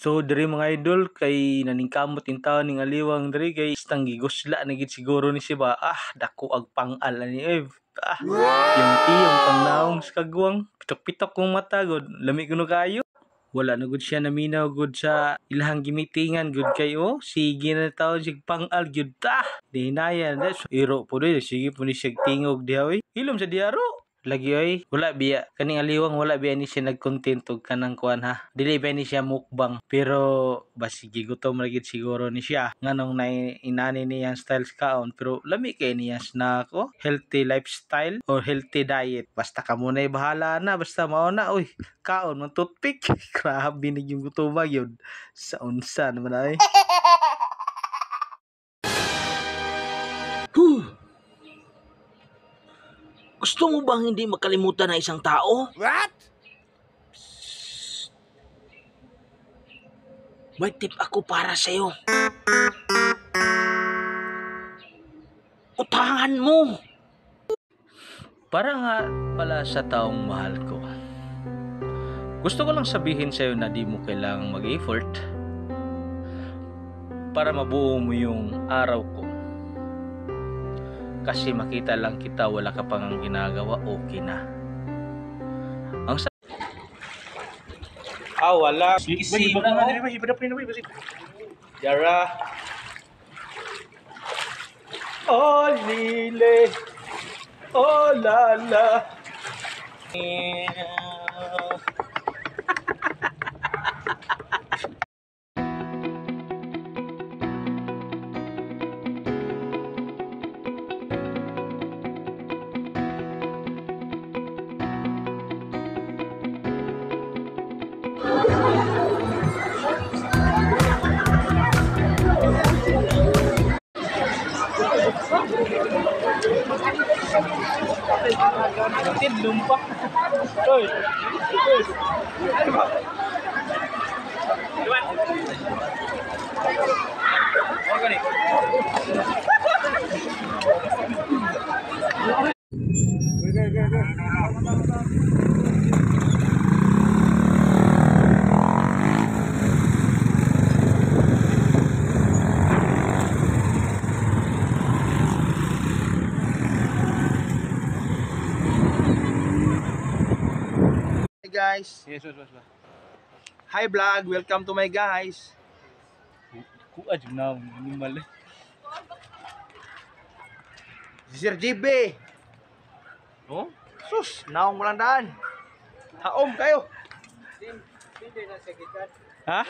So diri mga idol kay naningkamot in taon ning aliwang diri kay istang gigusla na gid siguro ni siya ba. Dako ag pang-al ani Ev. Yung pangnaong sa kagwang, pitok-pitok kong mata god. Lami kuno kayo. Wala na gud siya naminaw gud sa ilahang gimitingan gud kayo. Sige na taon sig pang-al gud ta. Di hinaya na iro po rin. Sige po ni siya tingog diha oy. Hilom sa diaro. Lagi oy, wala biya. Kaning aliwang wala biya ni siya nag-content og kanang kuan ha. Dili ba ni siya mukbang. Pero basig gutom ra gid siguro ni siya. Nganong na inani niya styles kaon pero lami kay niya snack o healthy lifestyle or healthy diet. Basta ka muna bahala na basta mao na oy. Kaon man toothpick. Grabe na yung gutom yun. Sa unsa naman ay. Gusto mo bang hindi makalimutan na isang tao? What? May tip ako para sa'yo. Utangan mo! Para nga pala sa taong mahal ko. Gusto ko lang sabihin sa'yo na di mo kailangang mag-effort para mabuo mo yung araw ko. Kasi makita lang kita, wala ka pang ginagawa, okay na. Ang wala. Isi mo. Yara. Oh, lile. Oh, lala. Tin lumpa. Oy. Oy. Duan. Oke nih. Guys. Yes. Hi vlog, welcome to my guys. Ku aja na minimal. Sir JB. Oh? Sus, naong walang daan. Haom kayo. Ha?